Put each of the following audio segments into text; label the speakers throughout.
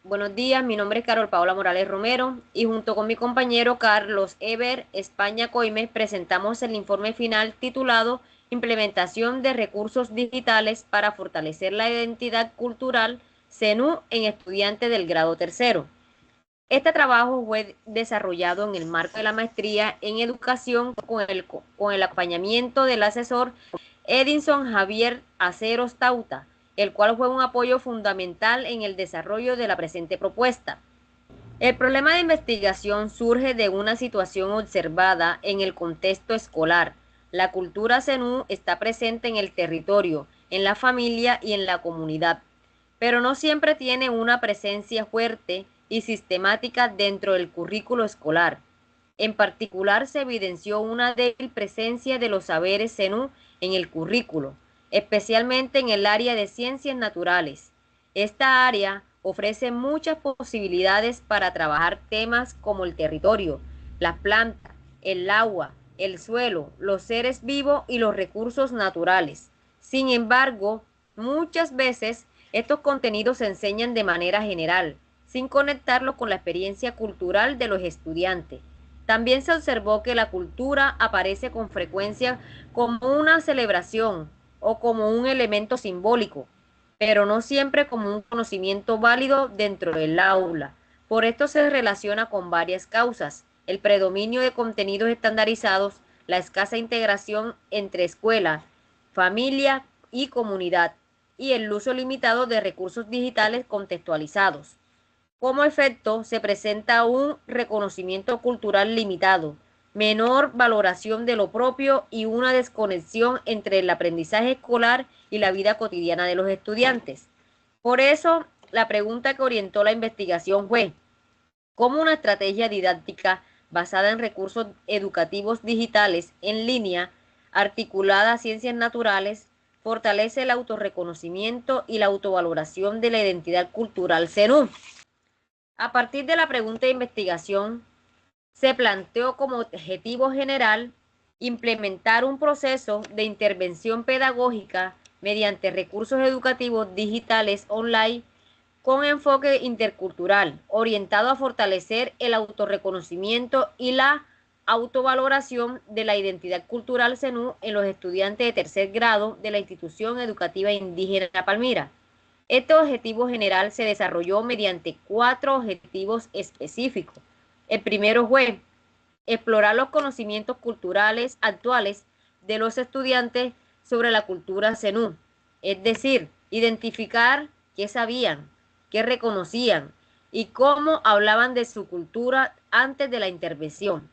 Speaker 1: Buenos días, mi nombre es Carol Paola Morales Romero y junto con mi compañero Carlos Eber España Coime presentamos el informe final titulado Implementación de recursos digitales para fortalecer la identidad cultural CENU en estudiantes del grado tercero. Este trabajo fue desarrollado en el marco de la maestría en educación con el acompañamiento del asesor Edinson Javier Aceros Tauta, el cual fue un apoyo fundamental en el desarrollo de la presente propuesta. El problema de investigación surge de una situación observada en el contexto escolar. La cultura zenú está presente en el territorio, en la familia y en la comunidad, pero no siempre tiene una presencia fuerte y sistemática dentro del currículo escolar. En particular, se evidenció una débil presencia de los saberes zenú en el currículo, especialmente en el área de ciencias naturales. Esta área ofrece muchas posibilidades para trabajar temas como el territorio, las plantas, el agua, el suelo, los seres vivos y los recursos naturales. Sin embargo, muchas veces estos contenidos se enseñan de manera general, sin conectarlos con la experiencia cultural de los estudiantes. También se observó que la cultura aparece con frecuencia como una celebración o como un elemento simbólico, pero no siempre como un conocimiento válido dentro del aula. Por esto se relaciona con varias causas: el predominio de contenidos estandarizados, la escasa integración entre escuela, familia y comunidad, y el uso limitado de recursos digitales contextualizados. Como efecto, se presenta un reconocimiento cultural limitado, menor valoración de lo propio y una desconexión entre el aprendizaje escolar y la vida cotidiana de los estudiantes. Por eso, la pregunta que orientó la investigación fue: ¿cómo una estrategia didáctica basada en recursos educativos digitales en línea, articulada a ciencias naturales, fortalece el autorreconocimiento y la autovaloración de la identidad cultural zenú? A partir de la pregunta de investigación, se planteó como objetivo general implementar un proceso de intervención pedagógica mediante recursos educativos digitales online con enfoque intercultural, orientado a fortalecer el autorreconocimiento y la autovaloración de la identidad cultural zenú en los estudiantes de tercer grado de la institución educativa indígena Palmira. Este objetivo general se desarrolló mediante 4 objetivos específicos. El primero fue explorar los conocimientos culturales actuales de los estudiantes sobre la cultura zenú, es decir, identificar qué sabían, qué reconocían y cómo hablaban de su cultura antes de la intervención.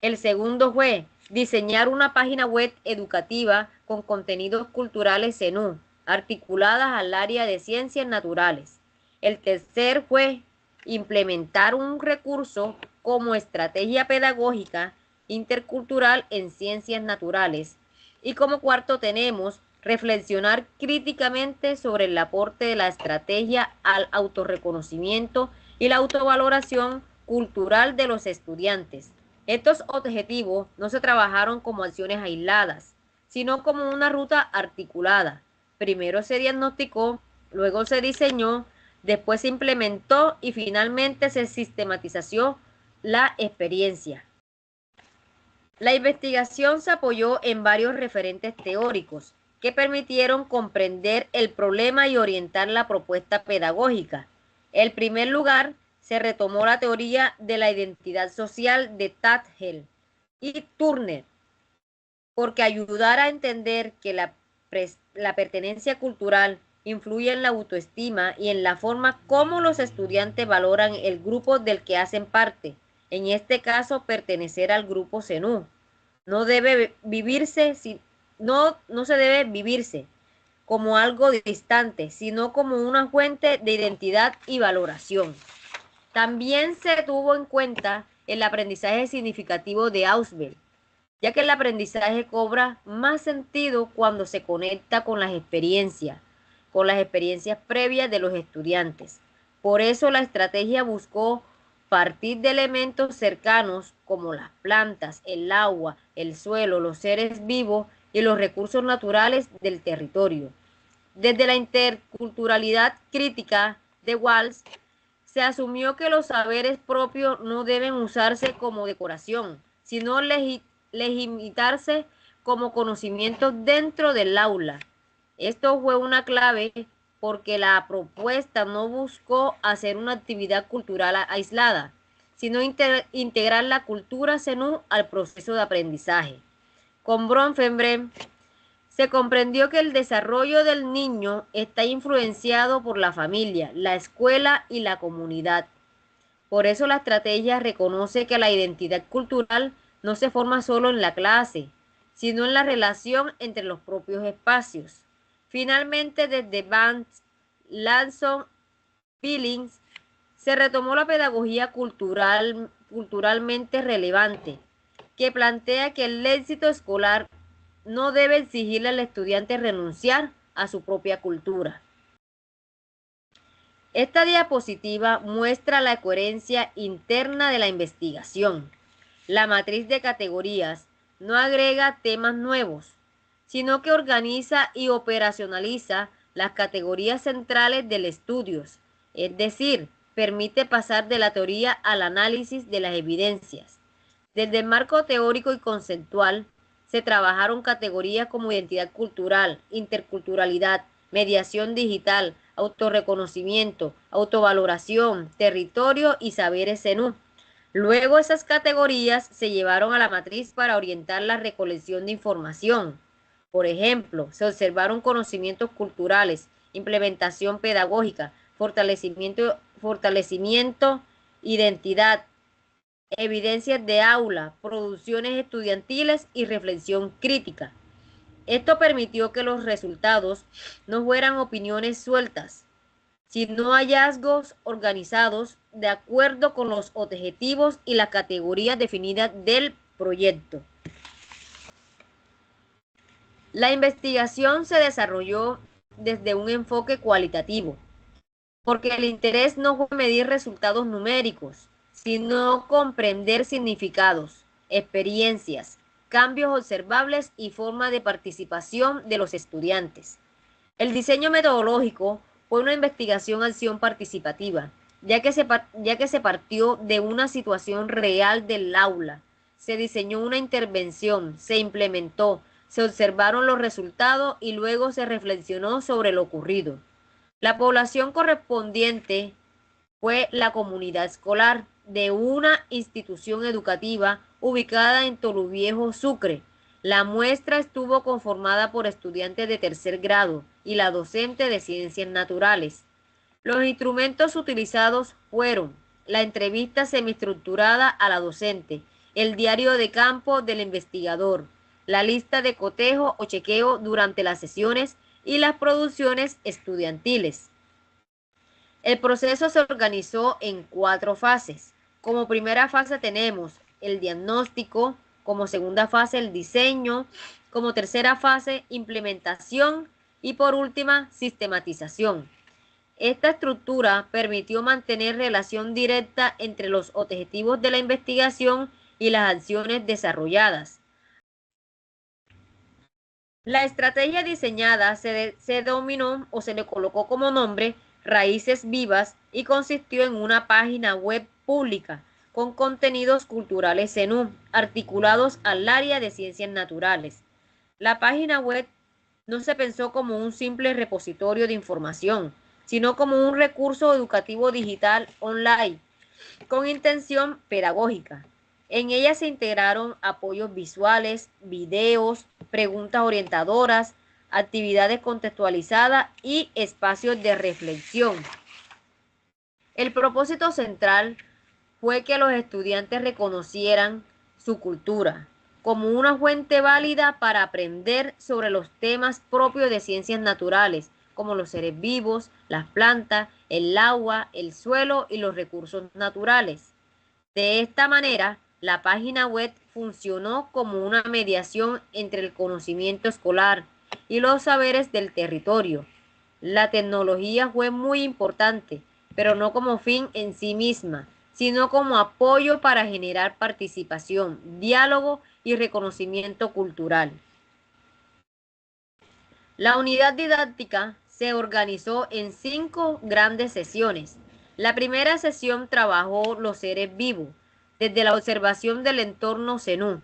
Speaker 1: El segundo fue diseñar una página web educativa con contenidos culturales zenú, articuladas al área de ciencias naturales. El tercer fue implementar un recurso como estrategia pedagógica intercultural en ciencias naturales. Y como cuarto tenemos reflexionar críticamente sobre el aporte de la estrategia al autorreconocimiento y la autovaloración cultural de los estudiantes. Estos objetivos no se trabajaron como acciones aisladas, sino como una ruta articulada. Primero se diagnosticó, luego se diseñó, después se implementó y finalmente se sistematizó la experiencia. La investigación se apoyó en varios referentes teóricos que permitieron comprender el problema y orientar la propuesta pedagógica. En primer lugar, se retomó la teoría de la identidad social de Tatgel y Turner, porque ayudara a entender que la pertenencia cultural influye en la autoestima y en la forma como los estudiantes valoran el grupo del que hacen parte, en este caso pertenecer al grupo zenú. No debe vivirse, no se debe vivirse como algo distante, sino como una fuente de identidad y valoración. También se tuvo en cuenta el aprendizaje significativo de Ausubel, ya que el aprendizaje cobra más sentido cuando se conecta con las experiencias previas de los estudiantes. Por eso la estrategia buscó partir de elementos cercanos como las plantas, el agua, el suelo, los seres vivos y los recursos naturales del territorio. Desde la interculturalidad crítica de Walsh Se asumió que los saberes propios no deben usarse como decoración, sino legitimarse como conocimientos dentro del aula. Esto fue una clave porque la propuesta no buscó hacer una actividad cultural aislada, sino integrar la cultura zenú al proceso de aprendizaje. Con Bronfenbrenn se comprendió que el desarrollo del niño está influenciado por la familia, la escuela y la comunidad. Por eso la estrategia reconoce que la identidad cultural no se forma solo en la clase, sino en la relación entre los propios espacios. Finalmente, desde Vance, Lanson, Billings, se retomó la pedagogía culturalmente relevante, que plantea que el éxito escolar no debe exigirle al estudiante renunciar a su propia cultura. Esta diapositiva muestra la coherencia interna de la investigación. La matriz de categorías no agrega temas nuevos, sino que organiza y operacionaliza las categorías centrales del estudio, es decir, permite pasar de la teoría al análisis de las evidencias. Desde el marco teórico y conceptual, se trabajaron categorías como identidad cultural, interculturalidad, mediación digital, autorreconocimiento, autovaloración, territorio y saberes zenú. Luego esas categorías se llevaron a la matriz para orientar la recolección de información. Por ejemplo, se observaron conocimientos culturales, implementación pedagógica, fortalecimiento, identidad, evidencias de aula, producciones estudiantiles y reflexión crítica. Esto permitió que los resultados no fueran opiniones sueltas, sino hallazgos organizados de acuerdo con los objetivos y las categorías definidas del proyecto. La investigación se desarrolló desde un enfoque cualitativo, porque el interés no fue medir resultados numéricos, sino comprender significados, experiencias, cambios observables y forma de participación de los estudiantes. El diseño metodológico fue una investigación-acción participativa, ya que se partió de una situación real del aula. Se diseñó una intervención, se implementó, se observaron los resultados y luego se reflexionó sobre lo ocurrido. La población correspondiente fue la comunidad escolar de una institución educativa ubicada en Toluviejo, Sucre. La muestra estuvo conformada por estudiantes de tercer grado y la docente de ciencias naturales. Los instrumentos utilizados fueron la entrevista semiestructurada a la docente, el diario de campo del investigador, la lista de cotejo o chequeo durante las sesiones y las producciones estudiantiles. El proceso se organizó en 4 fases. Como primera fase tenemos el diagnóstico, como segunda fase el diseño, como tercera fase implementación y por última sistematización. Esta estructura permitió mantener relación directa entre los objetivos de la investigación y las acciones desarrolladas. La estrategia diseñada se denominó o se le colocó como nombre Raíces Vivas y consistió en una página web pública con contenidos culturales zenú articulados al área de ciencias naturales. La página web no se pensó como un simple repositorio de información, sino como un recurso educativo digital online con intención pedagógica. En ella se integraron apoyos visuales, videos, preguntas orientadoras, actividades contextualizadas y espacios de reflexión. El propósito central fue que los estudiantes reconocieran su cultura como una fuente válida para aprender sobre los temas propios de ciencias naturales, como los seres vivos, las plantas, el agua, el suelo y los recursos naturales. De esta manera, la página web funcionó como una mediación entre el conocimiento escolar y los saberes del territorio. La tecnología fue muy importante, pero no como fin en sí misma, sino como apoyo para generar participación, diálogo y reconocimiento cultural. La unidad didáctica se organizó en 5 grandes sesiones. La primera sesión trabajó los seres vivos, desde la observación del entorno zenú.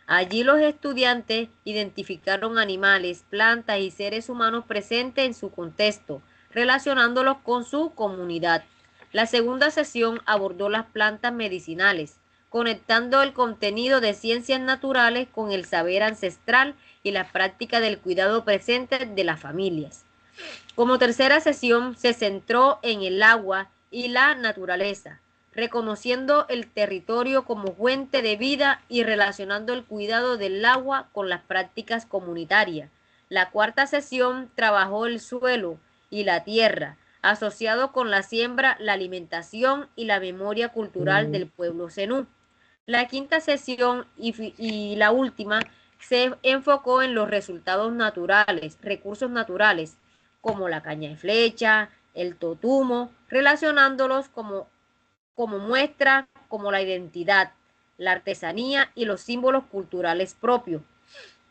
Speaker 1: Allí los estudiantes identificaron animales, plantas y seres humanos presentes en su contexto, relacionándolos con su comunidad. La segunda sesión abordó las plantas medicinales, conectando el contenido de ciencias naturales con el saber ancestral y la práctica del cuidado presente de las familias. Como tercera sesión se centró en el agua y la naturaleza, reconociendo el territorio como fuente de vida y relacionando el cuidado del agua con las prácticas comunitarias. La cuarta sesión trabajó el suelo y la tierra, asociado con la siembra, la alimentación y la memoria cultural del pueblo zenú. La quinta sesión y la última se enfocó en los resultados naturales, recursos naturales, como la caña de flecha, el totumo, relacionándolos como muestra, como la identidad, la artesanía y los símbolos culturales propios.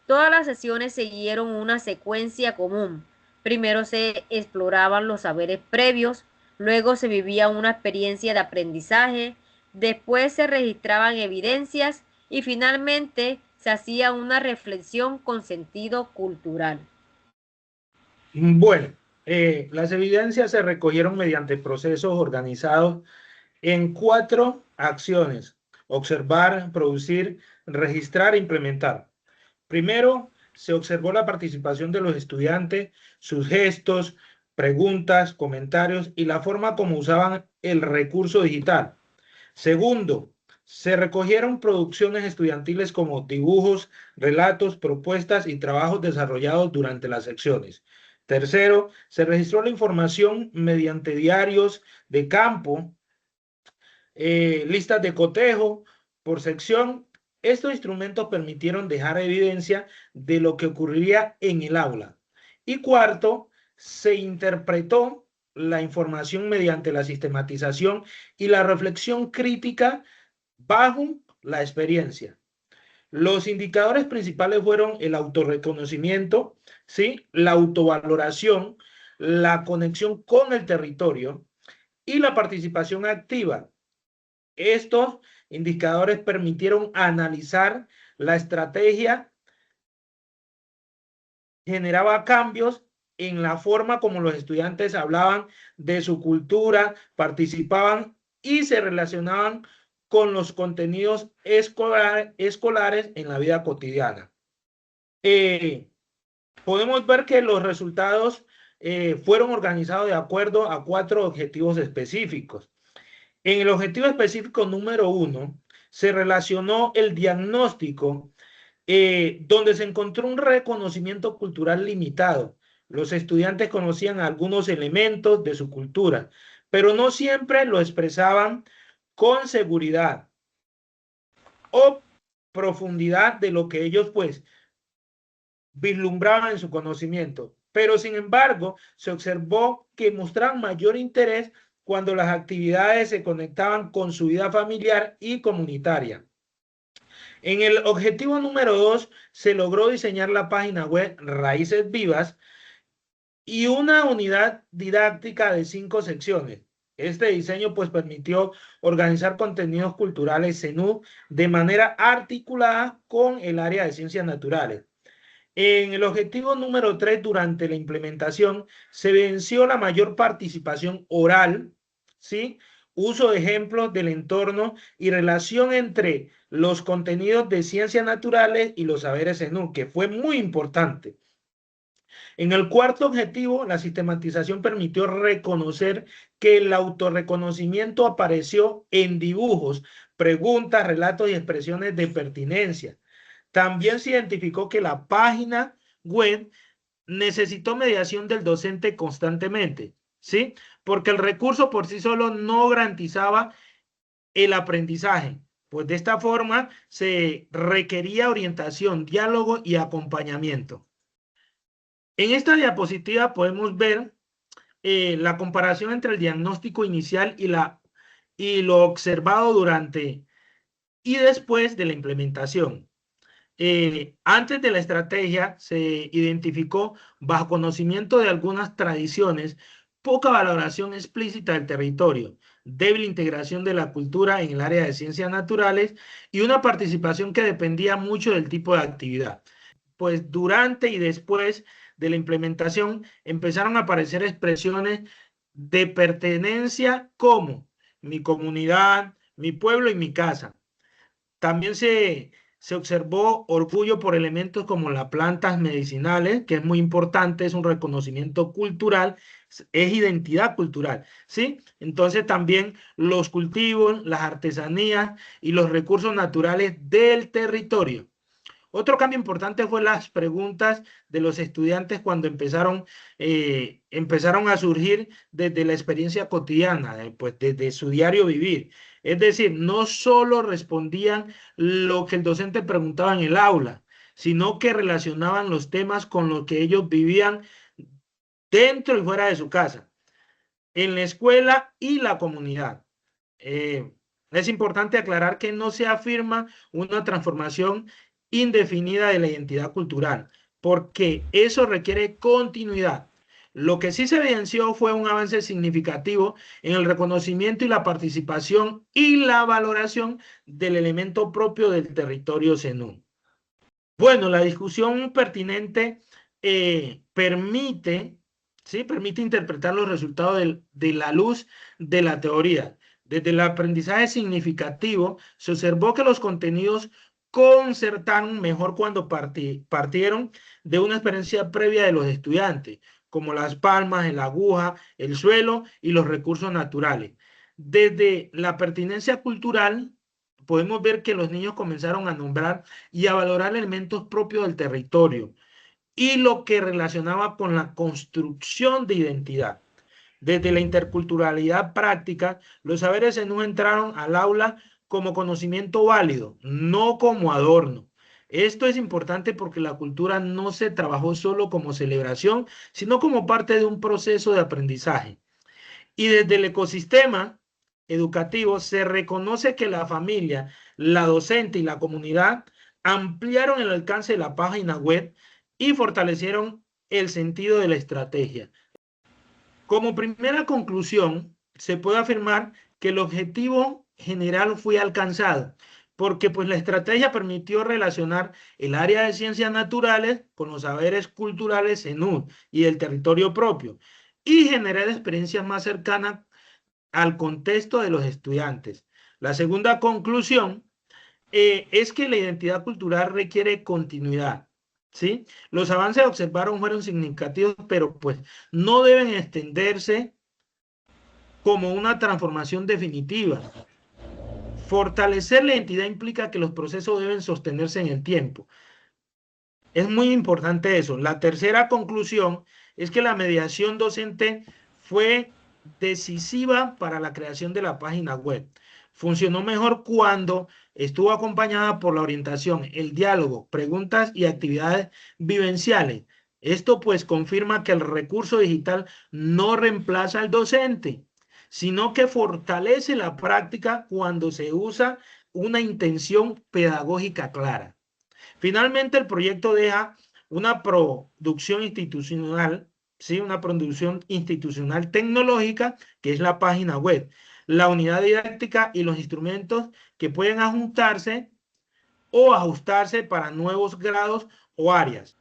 Speaker 1: Todas las sesiones siguieron una secuencia común. Primero se exploraban los saberes previos, luego se vivía una experiencia de aprendizaje, después se registraban evidencias y finalmente se hacía una reflexión con sentido cultural.
Speaker 2: Bueno, las evidencias se recogieron mediante procesos organizados en 4 acciones: observar, producir, registrar e implementar. Primero, se observó la participación de los estudiantes, sus gestos, preguntas, comentarios y la forma como usaban el recurso digital. Segundo, se recogieron producciones estudiantiles como dibujos, relatos, propuestas y trabajos desarrollados durante las secciones. Tercero, se registró la información mediante diarios de campo, listas de cotejo por sección. Estos instrumentos permitieron dejar evidencia de lo que ocurriría en el aula. Y cuarto, se interpretó la información mediante la sistematización y la reflexión crítica bajo la experiencia. Los indicadores principales fueron el autorreconocimiento, ¿sí?, la autovaloración, la conexión con el territorio y la participación activa. Estos indicadores permitieron analizar la estrategia, generaba cambios en la forma como los estudiantes hablaban de su cultura, participaban y se relacionaban con los contenidos escolares en la vida cotidiana. Podemos ver que los resultados fueron organizados de acuerdo a 4 objetivos específicos. En el objetivo específico número 1, se relacionó el diagnóstico, donde se encontró un reconocimiento cultural limitado. Los estudiantes conocían algunos elementos de su cultura, pero no siempre lo expresaban con seguridad o profundidad de lo que ellos pues vislumbraban en su conocimiento. Pero sin embargo, se observó que mostraban mayor interés cuando las actividades se conectaban con su vida familiar y comunitaria. En el objetivo número 2, se logró diseñar la página web Raíces Vivas y una unidad didáctica de 5 secciones. Este diseño pues permitió organizar contenidos culturales zenú de manera articulada con el área de ciencias naturales. En el objetivo número 3, durante la implementación, se evidenció la mayor participación oral, ¿sí?, uso de ejemplos del entorno y relación entre los contenidos de ciencias naturales y los saberes zenú, que fue muy importante. En el cuarto objetivo, la sistematización permitió reconocer que el autorreconocimiento apareció en dibujos, preguntas, relatos y expresiones de pertinencia. También se identificó que la página web necesitó mediación del docente constantemente, ¿sí? Porque el recurso por sí solo no garantizaba el aprendizaje. Pues de esta forma se requería orientación, diálogo y acompañamiento. En esta diapositiva podemos ver la comparación entre el diagnóstico inicial y lo observado durante y después de la implementación. Antes de la estrategia se identificó, bajo conocimiento de algunas tradiciones, poca valoración explícita del territorio. débil integración de la cultura en el área de ciencias naturales y una participación que dependía mucho del tipo de actividad. Pues durante y después de la implementación empezaron a aparecer expresiones de pertenencia como mi comunidad, mi pueblo y mi casa. También se observó orgullo por elementos como las plantas medicinales, que es muy importante, es un reconocimiento cultural, es identidad cultural, ¿sí? Entonces también los cultivos, las artesanías y los recursos naturales del territorio. Otro cambio importante fue las preguntas de los estudiantes cuando empezaron a surgir desde la experiencia cotidiana, pues desde su diario vivir. Es decir, no solo respondían lo que el docente preguntaba en el aula, sino que relacionaban los temas con lo que ellos vivían dentro y fuera de su casa, en la escuela y la comunidad. Eh, es importante aclarar que no se afirma una transformación indefinida de la identidad cultural, porque eso requiere continuidad. Lo que sí se evidenció fue un avance significativo en el reconocimiento y la participación y la valoración del elemento propio del territorio zenú. Bueno, la discusión pertinente permite, ¿sí? Permite interpretar los resultados de la luz de la teoría. Desde el aprendizaje significativo, se observó que los contenidos concertaron mejor cuando partieron de una experiencia previa de los estudiantes, como las palmas, el aguja, el suelo y los recursos naturales. Desde la pertinencia cultural, podemos ver que los niños comenzaron a nombrar y a valorar elementos propios del territorio y lo que relacionaba con la construcción de identidad. Desde la interculturalidad práctica, los saberes zenú entraron al aula como conocimiento válido, no como adorno. Esto es importante porque la cultura no se trabajó solo como celebración, sino como parte de un proceso de aprendizaje. Y desde el ecosistema educativo se reconoce que la familia, la docente y la comunidad ampliaron el alcance de la página web y fortalecieron el sentido de la estrategia. Como primera conclusión, se puede afirmar que el objetivo general fue alcanzado, porque pues la estrategia permitió relacionar el área de ciencias naturales con los saberes culturales zenú y del territorio propio, y generar experiencias más cercanas al contexto de los estudiantes. La segunda conclusión es que la identidad cultural requiere continuidad, ¿sí? Los avances observados fueron significativos, pero pues no deben extenderse como una transformación definitiva. Fortalecer la identidad implica que los procesos deben sostenerse en el tiempo. Es muy importante eso. La tercera conclusión es que la mediación docente fue decisiva para la creación de la página web. Funcionó mejor cuando estuvo acompañada por la orientación, el diálogo, preguntas y actividades vivenciales. Esto pues confirma que el recurso digital no reemplaza al docente, sino que fortalece la práctica cuando se usa una intención pedagógica clara. Finalmente, el proyecto deja una producción institucional, ¿sí? Una producción institucional tecnológica, que es la página web, la unidad didáctica y los instrumentos que pueden ajustarse o ajustarse para nuevos grados o áreas.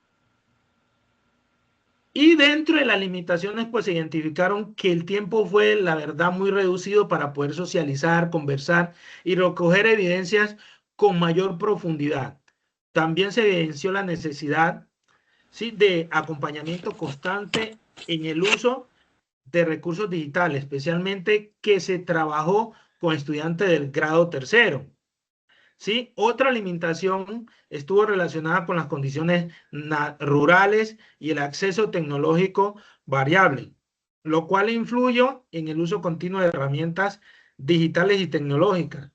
Speaker 2: Y dentro de las limitaciones, pues se identificaron que el tiempo fue, la verdad, muy reducido para poder socializar, conversar y recoger evidencias con mayor profundidad. También se evidenció la necesidad, ¿sí?, de acompañamiento constante en el uso de recursos digitales, especialmente que se trabajó con estudiantes del grado tercero. ¿Sí? Otra limitación estuvo relacionada con las condiciones rurales y el acceso tecnológico variable, lo cual influyó en el uso continuo de herramientas digitales y tecnológicas.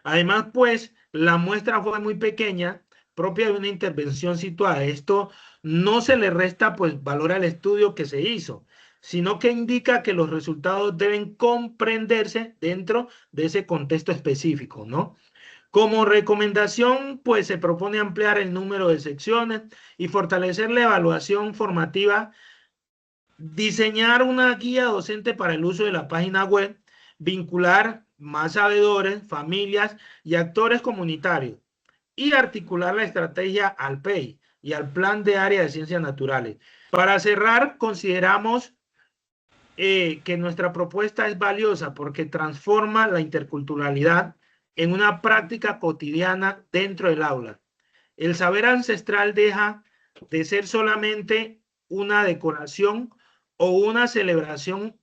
Speaker 2: Además, pues, la muestra fue muy pequeña, propia de una intervención situada. Esto no se le resta, pues, valor al estudio que se hizo, sino que indica que los resultados deben comprenderse dentro de ese contexto específico, ¿no? Como recomendación, pues se propone ampliar el número de secciones y fortalecer la evaluación formativa, diseñar una guía docente para el uso de la página web vincular más sabedores, familias y actores comunitarios y articular la estrategia al PEI y al Plan de Área de Ciencias Naturales. Para cerrar, consideramos que nuestra propuesta es valiosa porque transforma la interculturalidad en una práctica cotidiana dentro del aula. El saber ancestral deja de ser solamente una decoración o una celebración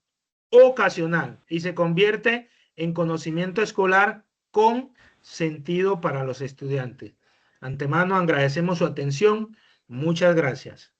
Speaker 2: ocasional y se convierte en conocimiento escolar con sentido para los estudiantes. Antemano agradecemos su atención. Muchas gracias.